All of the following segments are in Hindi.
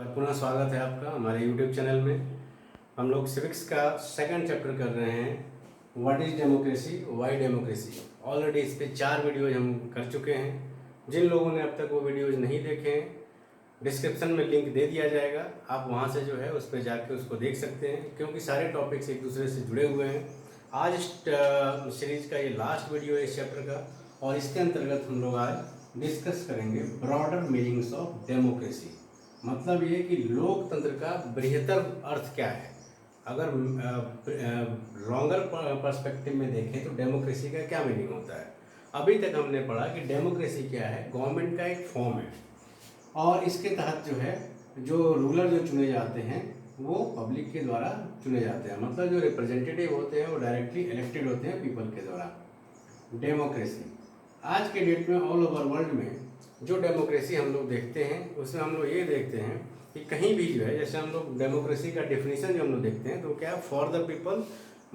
और पुनः स्वागत है आपका हमारे YouTube चैनल में। हम लोग सिविक्स का सेकंड चैप्टर कर रहे हैं, what is democracy, why democracy. Already इस पे 4 वीडियोज हम कर चुके हैं। जिन लोगों ने अब तक वो वीडियोज नहीं देखे हैं, डिस्क्रिप्शन में लिंक दे दिया जाएगा, आप वहाँ से जो है उस पर जाके उसको देख सकते हैं, क्योंकि सारे टॉपिक्स एक दूसरे से जुड़े हुए हैं। आज सीरीज का ये लास्ट वीडियो है इस चैप्टर का, और इसके अंतर्गत हम लोग आज डिस्कस करेंगे ब्रॉडर मीनिंग्स ऑफ डेमोक्रेसी। मतलब ये कि लोकतंत्र का बृहत्तर अर्थ क्या है। अगर लॉन्गर पर्सपेक्टिव में देखें तो डेमोक्रेसी का क्या मीनिंग होता है। अभी तक हमने पढ़ा कि डेमोक्रेसी क्या है, गवर्नमेंट का एक फॉर्म है, और इसके तहत जो है जो रूलर जो चुने जाते हैं वो पब्लिक के द्वारा चुने जाते हैं। मतलब जो रिप्रेजेंटेटिव होते हैं वो डायरेक्टली इलेक्टेड होते हैं पीपल के द्वारा। डेमोक्रेसी आज के डेट में ऑल ओवर वर्ल्ड में जो डेमोक्रेसी हम लोग देखते हैं उसमें हम लोग ये देखते हैं कि कहीं भी जो है, जैसे हम लोग डेमोक्रेसी का डेफिनेशन जो हम लोग देखते हैं तो क्या है, for the people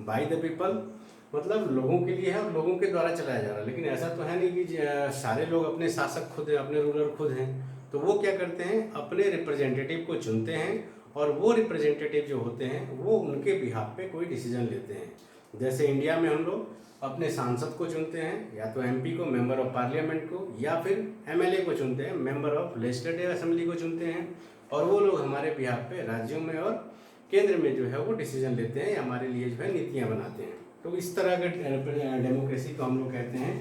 by the people, मतलब लोगों के लिए है और लोगों के द्वारा चलाया जा रहा है। लेकिन ऐसा तो है नहीं कि सारे लोग अपने शासक खुद हैं, अपने रूलर खुद हैं। तो वो क्या करते हैं, अपने रिप्रेजेंटेटिव को चुनते हैं, और वो रिप्रेजेंटेटिव जो होते हैं वो उनके बिहाफ पे कोई डिसीजन लेते हैं। जैसे इंडिया में हम लोग अपने सांसद को चुनते हैं, या तो एमपी को, मेंबर ऑफ पार्लियामेंट को, या फिर एमएलए को चुनते हैं, मेंबर ऑफ लेजिस्लेटिव असेंबली को चुनते हैं, और वो लोग हमारे बिहाफ पे राज्यों में और केंद्र में जो है वो डिसीजन लेते हैं, हमारे लिए जो है नीतियाँ बनाते हैं। तो इस तरह का डेमोक्रेसी को हम लोग कहते हैं,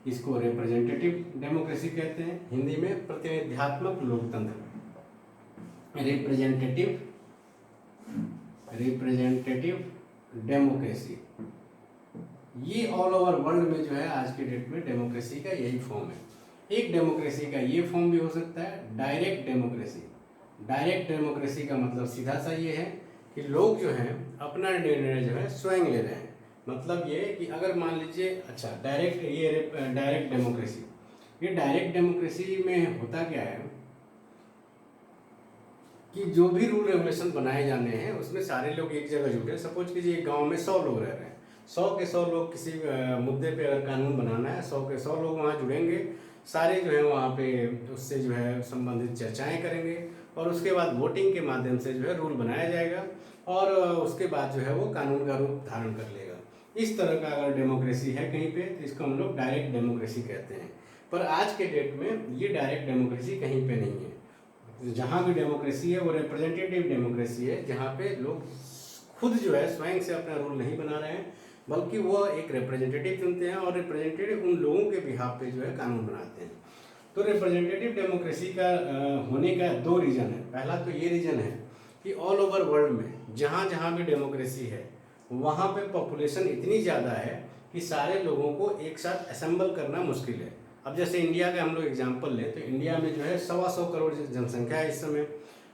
इसको रिप्रेजेंटेटिव डेमोक्रेसी कहते हैं, हिंदी में प्रतिनिध्यात्मक लोकतंत्र। रिप्रेजेंटेटिव डेमोक्रेसी, ये ऑल ओवर वर्ल्ड में जो है आज के डेट में डेमोक्रेसी का यही फॉर्म है। एक डेमोक्रेसी का ये फॉर्म भी हो सकता है डायरेक्ट डेमोक्रेसी। डायरेक्ट डेमोक्रेसी का मतलब सीधा सा ये है कि लोग जो हैं अपना निर्णय जो है स्वयं ले रहे हैं। मतलब ये कि अगर मान लीजिए, अच्छा डायरेक्ट डेमोक्रेसी, ये डायरेक्ट डेमोक्रेसी में होता क्या है कि जो भी रूल रेगुलेशन बनाए जाने हैं उसमें सारे लोग एक जगह जुटे। सपोज कीजिए गांव में 100 लोग रह रहे हैं, 100 के 100 लोग किसी मुद्दे पे अगर कानून बनाना है, 100 के 100 लोग वहाँ जुड़ेंगे, सारे जो है वहाँ पे उससे जो है संबंधित चर्चाएं करेंगे, और उसके बाद वोटिंग के माध्यम से जो है रूल बनाया जाएगा, और उसके बाद जो है वो कानून का रूप धारण कर लेगा। इस तरह का अगर डेमोक्रेसी है कहीं पे तो इसको हम लोग डायरेक्ट डेमोक्रेसी कहते हैं। पर आज के डेट में ये डायरेक्ट डेमोक्रेसी कहीं पे नहीं है। जहाँ भी डेमोक्रेसी है वो रिप्रेजेंटेटिव डेमोक्रेसी है, जहाँ पे लोग खुद जो है स्वयं से अपना रूल नहीं बना रहे हैं, बल्कि वो एक रिप्रेजेंटेटिव चुनते हैं, और रिप्रेजेंटेटिव उन लोगों के बिहाफ पे जो है कानून बनाते हैं। तो रिप्रेजेंटेटिव डेमोक्रेसी का होने का 2 रीज़न है। पहला तो ये रीज़न है कि ऑल ओवर वर्ल्ड में जहाँ जहाँ भी डेमोक्रेसी है वहाँ पे पॉपुलेशन इतनी ज़्यादा है कि सारे लोगों को एक साथ असेंबल करना मुश्किल है। अब जैसे इंडिया का हम लोग एग्जांपल लें तो इंडिया में जो है 125 करोड़ जनसंख्या है इस समय।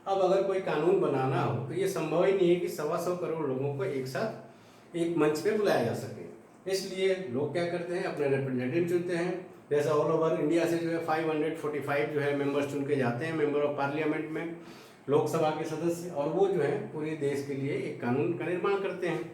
अब अगर कोई कानून बनाना हो तो ये संभव ही नहीं है कि 125 करोड़ लोगों को एक साथ एक मंच पे बुलाया जा सके। इसलिए लोग क्या करते हैं, अपने रिप्रेजेंटेटिव चुनते हैं। जैसे ऑल ओवर इंडिया से जो है 545 जो है मेंबर्स चुन के जाते हैं, मेंबर ऑफ पार्लियामेंट में, लोकसभा के सदस्य, और वो जो है पूरे देश के लिए एक कानून का निर्माण करते हैं।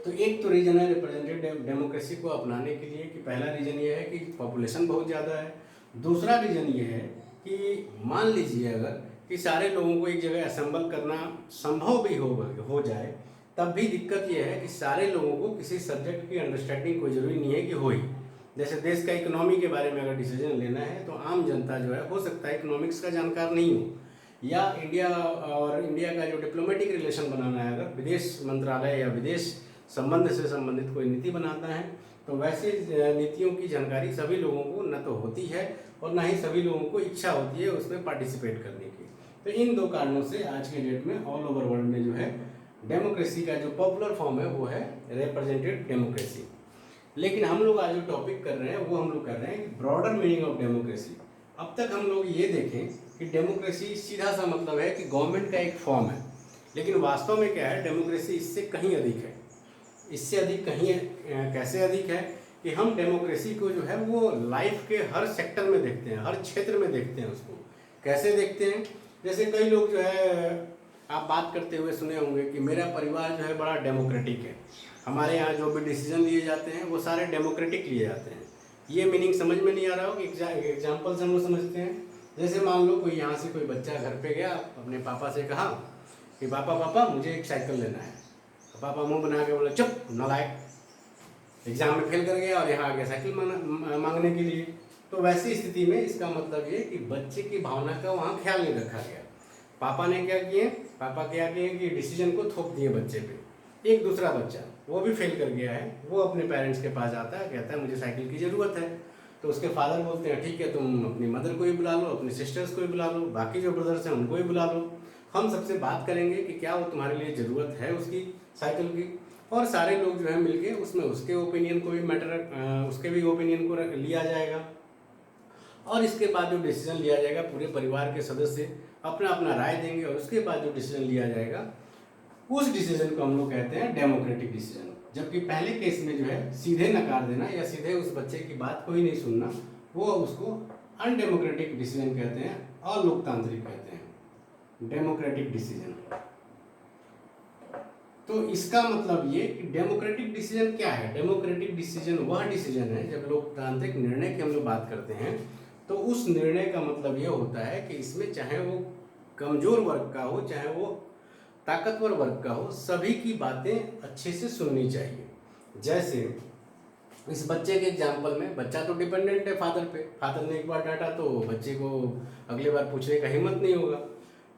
तो एक तो रीज़न है रिप्रेजेंटेटिव डेमोक्रेसी को अपनाने के लिए कि पहला रीज़न ये है कि पॉपुलेशन बहुत ज़्यादा है। दूसरा रीज़न ये है कि मान लीजिए अगर कि सारे लोगों को एक जगह असेंबल करना संभव भी हो जाए, तब भी दिक्कत ये है कि सारे लोगों को किसी सब्जेक्ट की अंडरस्टैंडिंग कोई ज़रूरी नहीं है कि हो ही। जैसे देश का इकोनॉमी के बारे में अगर डिसीजन लेना है तो आम जनता जो है हो सकता है इकोनॉमिक्स का जानकार नहीं हो, या इंडिया और इंडिया का जो डिप्लोमेटिक रिलेशन बनाना है, अगर विदेश मंत्रालय या विदेश संबंध से संबंधित कोई नीति बनाता है तो वैसे नीतियों की जानकारी सभी लोगों को न तो होती है और ना ही सभी लोगों को इच्छा होती है उसमें पार्टिसिपेट करने की। तो इन 2 कारणों से आज के डेट में ऑल ओवर वर्ल्ड में जो है डेमोक्रेसी का जो पॉपुलर फॉर्म है वो है रिप्रेजेंटेटिव डेमोक्रेसी। लेकिन हम लोग आज जो टॉपिक कर रहे हैं वो हम लोग कर रहे हैं ब्रॉडर मीनिंग ऑफ डेमोक्रेसी। अब तक हम लोग ये देखें कि डेमोक्रेसी सीधा सा मतलब है कि गवर्नमेंट का एक फॉर्म है, लेकिन वास्तव में क्या है, डेमोक्रेसी इससे कहीं अधिक है। इससे अधिक कहीं कैसे अधिक है कि हम डेमोक्रेसी को जो है वो लाइफ के हर सेक्टर में देखते हैं, हर क्षेत्र में देखते हैं। उसको कैसे देखते हैं, जैसे कई लोग जो है आप बात करते हुए सुने होंगे कि मेरा परिवार जो है बड़ा डेमोक्रेटिक है, हमारे यहाँ जो भी डिसीजन लिए जाते हैं वो सारे डेमोक्रेटिक लिए जाते हैं। ये मीनिंग समझ में नहीं आ रहा हो कि एग्जाम्पल से हम लोग समझते हैं। जैसे मान लो कोई यहाँ से कोई बच्चा घर पे गया, अपने पापा से कहा कि पापा पापा मुझे एक साइकिल लेना है। तो पापा मुंह बना के बोले चुप नालायक, एग्जाम में फेल कर गया और यहाँ आ गया साइकिल मांगने के लिए। तो वैसी स्थिति में इसका मतलब ये कि बच्चे की भावना का वहाँ ख्याल नहीं रखा गया। पापा ने क्या किए, पापा क्या किए कि डिसीजन को थोप दिए बच्चे पे। एक दूसरा बच्चा वो भी फेल कर गया है, वो अपने पेरेंट्स के पास आता है, कहता है मुझे साइकिल की ज़रूरत है। तो उसके फादर बोलते हैं ठीक है तुम अपनी मदर को ही बुला लो, अपने सिस्टर्स को ही बुला लो, बाकी जो ब्रदर्स हैं उनको ही बुला लो, हम सबसे बात करेंगे कि क्या वो तुम्हारे लिए ज़रूरत है उसकी साइकिल की। और सारे लोग जो है मिलके उसमें उसके ओपिनियन को भी उसके भी ओपिनियन को लिया जाएगा। और इसके बाद जो डिसीजन लिया जाएगा पूरे परिवार के सदस्य अपना अपना राय देंगे, और उसके बाद जो डिसीजन लिया जाएगा उस डिसीजन को हम लोग कहते हैं डेमोक्रेटिक डिसीजन। जबकि पहले केस में जो है सीधे नकार देना या सीधे उस बच्चे की बात को ही नहीं सुनना, वो उसको अनडेमोक्रेटिक डिसीजन कहते हैं, अलोकतांत्रिक कहते हैं, डेमोक्रेटिक डिसीजन। तो इसका मतलब ये कि डेमोक्रेटिक डिसीजन क्या है। डेमोक्रेटिक डिसीजन वह डिसीजन है, जब लोकतांत्रिक निर्णय की हम लोग बात करते हैं तो उस निर्णय का मतलब ये होता है कि इसमें चाहे वो कमजोर वर्ग का हो चाहे वो ताकतवर वर्ग का हो, सभी की बातें अच्छे से सुननी चाहिए। जैसे इस बच्चे के एग्जाम्पल में, बच्चा तो डिपेंडेंट है फादर पे, फादर ने एक बार डांटा तो बच्चे को अगली बार पूछने का हिम्मत नहीं होगा।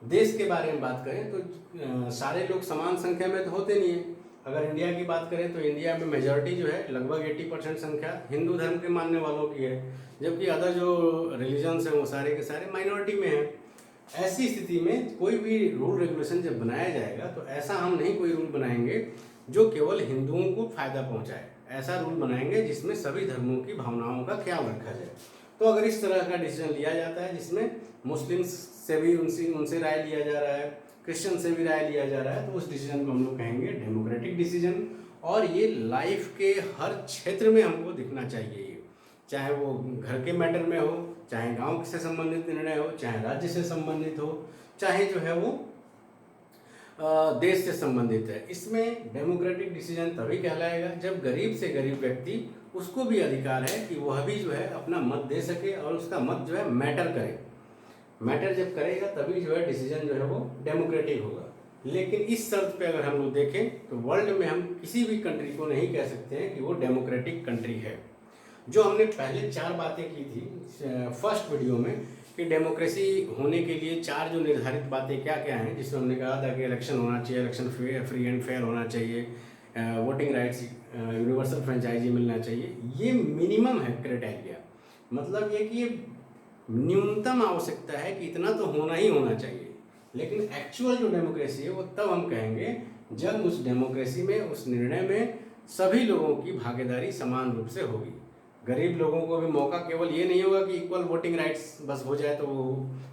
देश के बारे में बात करें तो सारे लोग समान संख्या में तो होते नहीं है। अगर इंडिया की बात करें तो इंडिया में मेजॉरिटी जो है लगभग 80% संख्या हिंदू धर्म के मानने वालों की है, जबकि अदर जो रिलीजन्स हैं वो सारे के सारे माइनॉरिटी में हैं। ऐसी स्थिति में कोई भी रूल रेगुलेशन जब बनाया जाएगा तो ऐसा हम नहीं कोई रूल बनाएंगे जो केवल हिंदुओं को फायदा पहुंचाए, ऐसा रूल बनाएंगे जिसमें सभी धर्मों की भावनाओं का ख्याल रखा जाए। तो अगर इस तरह का डिसीजन लिया जाता है जिसमें मुस्लिम्स से भी उनसे राय लिया जा रहा है, क्रिश्चियन से भी राय लिया जा रहा है, तो उस डिसीजन को हम लोग कहेंगे डेमोक्रेटिक डिसीजन। और ये लाइफ के हर क्षेत्र में हमको दिखना चाहिए, ये चाहे वो घर के मैटर में हो, चाहे गांव से संबंधित निर्णय हो, चाहे राज्य से संबंधित हो, चाहे जो है वो देश से संबंधित है। इसमें डेमोक्रेटिक डिसीजन तभी कहलाएगा जब गरीब से गरीब व्यक्ति, उसको भी अधिकार है कि वह भी जो है अपना मत दे सके और उसका मत जो है मैटर करे। मैटर जब करेगा तभी जो है डिसीजन जो है वो डेमोक्रेटिक होगा। लेकिन इस शर्त पे अगर हम लोग देखें तो वर्ल्ड में हम किसी भी कंट्री को नहीं कह सकते हैं कि वो डेमोक्रेटिक कंट्री है। जो हमने पहले 4 बातें की थी फर्स्ट वीडियो में कि डेमोक्रेसी होने के लिए 4 जो निर्धारित बातें क्या क्या हैं, जिसमें हमने कहा था कि इलेक्शन होना चाहिए, इलेक्शन फ्री एंड फेयर होना चाहिए, वोटिंग राइट्स, यूनिवर्सल फ्रेंचाइजी मिलना चाहिए। ये मिनिमम है क्राइटेरिया, मतलब ये कि ये न्यूनतम आवश्यकता है कि इतना तो होना ही होना चाहिए। लेकिन एक्चुअल जो डेमोक्रेसी है वो तब हम कहेंगे जब उस डेमोक्रेसी में, उस निर्णय में सभी लोगों की भागीदारी समान रूप से होगी। गरीब लोगों को भी मौका, केवल ये नहीं होगा कि इक्वल वोटिंग राइट्स बस हो जाए तो वो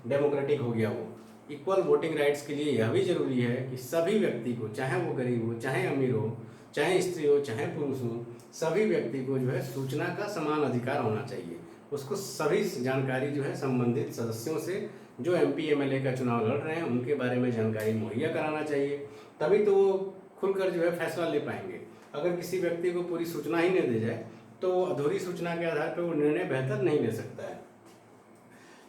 डेमोक्रेटिक हो गया। वो इक्वल वोटिंग राइट्स के लिए यह भी जरूरी है कि सभी व्यक्ति को, चाहे वो गरीब हो, चाहे अमीर हो, चाहे स्त्री हो, चाहे पुरुष हो, सभी व्यक्ति को जो है सूचना का समान अधिकार होना चाहिए। उसको सभी जानकारी जो है संबंधित सदस्यों से, जो MP MLA का चुनाव लड़ रहे हैं उनके बारे में जानकारी मुहैया कराना चाहिए, तभी तो वो खुलकर जो है फैसला ले पाएंगे। अगर किसी व्यक्ति को पूरी सूचना ही नहीं दी जाए तो अधूरी सूचना के आधार पर वो निर्णय बेहतर नहीं ले सकता है।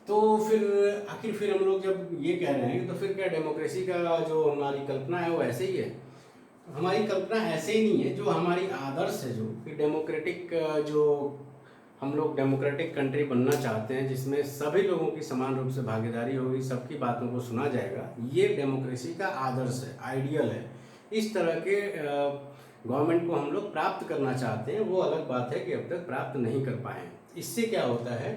तो फिर हम लोग जब ये कह रहे हैं तो फिर क्या डेमोक्रेसी का जो हमारी कल्पना है वो ऐसे ही है? हमारी कल्पना ऐसे ही नहीं है, जो हमारी आदर्श है, जो कि डेमोक्रेटिक, जो हम लोग डेमोक्रेटिक कंट्री बनना चाहते हैं जिसमें सभी लोगों की समान रूप से भागीदारी होगी, सबकी बातों को सुना जाएगा, ये डेमोक्रेसी का आदर्श है, आइडियल है। इस तरह के गवर्नमेंट को हम लोग प्राप्त करना चाहते हैं। वो अलग बात है कि अब तक प्राप्त नहीं कर पाए। इससे क्या होता है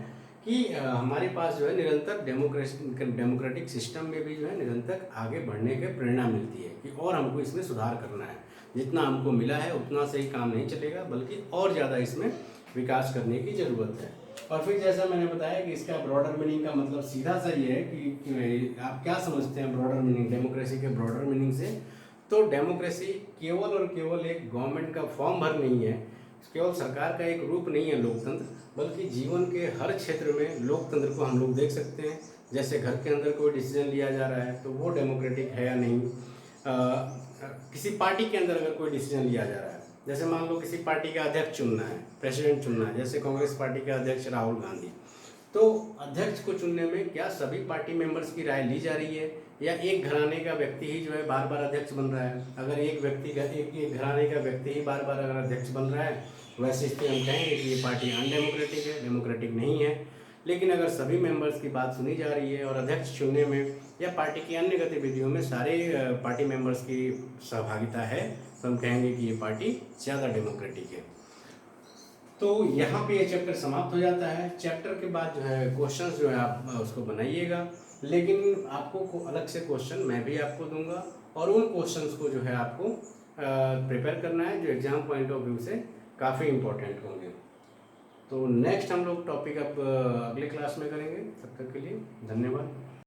कि हमारे पास जो है निरंतर डेमोक्रेटिक सिस्टम में भी जो है निरंतर आगे बढ़ने की प्रेरणा मिलती है कि और हमको इसमें सुधार करना है। जितना हमको मिला है उतना से ही काम नहीं चलेगा, बल्कि और ज़्यादा इसमें विकास करने की ज़रूरत है। और फिर जैसा मैंने बताया कि इसका ब्रॉडर मीनिंग का मतलब सीधा सा ये है कि आप क्या समझते हैं ब्रॉडर मीनिंग, डेमोक्रेसी के ब्रॉडर मीनिंग से। तो डेमोक्रेसी केवल और केवल एक गवर्नमेंट का फॉर्म भर नहीं है, केवल सरकार का एक रूप नहीं है लोकतंत्र, बल्कि जीवन के हर क्षेत्र में लोकतंत्र को हम लोग देख सकते हैं। जैसे घर के अंदर कोई डिसीजन लिया जा रहा है तो वो डेमोक्रेटिक है या नहीं। किसी पार्टी के अंदर अगर कोई डिसीजन लिया जा रहा है, जैसे मान लो किसी पार्टी का अध्यक्ष चुनना है, प्रेसिडेंट चुनना है, जैसे कांग्रेस पार्टी के अध्यक्ष राहुल गांधी, तो अध्यक्ष को चुनने में क्या सभी पार्टी मेंबर्स की राय ली जा रही है, या एक घराने का व्यक्ति ही जो है बार बार अध्यक्ष बन रहा है? अगर एक घराने का व्यक्ति ही बार बार अगर अध्यक्ष बन रहा है, वैसे स्थिति हम कहेंगे कि ये पार्टी अनडेमोक्रेटिक है, डेमोक्रेटिक नहीं है। लेकिन अगर सभी मेंबर्स की बात सुनी जा रही है और अध्यक्ष चुनने में या पार्टी की अन्य गतिविधियों में सारे पार्टी मेंबर्स की सहभागिता है, तो हम कहेंगे कि ये पार्टी ज़्यादा डेमोक्रेटिक है। तो यहाँ पे ये चैप्टर समाप्त हो जाता है। चैप्टर के बाद जो है क्वेश्चंस जो है आप उसको बनाइएगा, लेकिन आपको अलग से क्वेश्चन मैं भी आपको दूंगा, और उन क्वेश्चंस को जो है आपको प्रिपेयर करना है जो एग्जाम पॉइंट ऑफ व्यू से काफ़ी इम्पोर्टेंट होंगे। तो नेक्स्ट हम लोग टॉपिक अब अगले क्लास में करेंगे। तब तक के लिए धन्यवाद।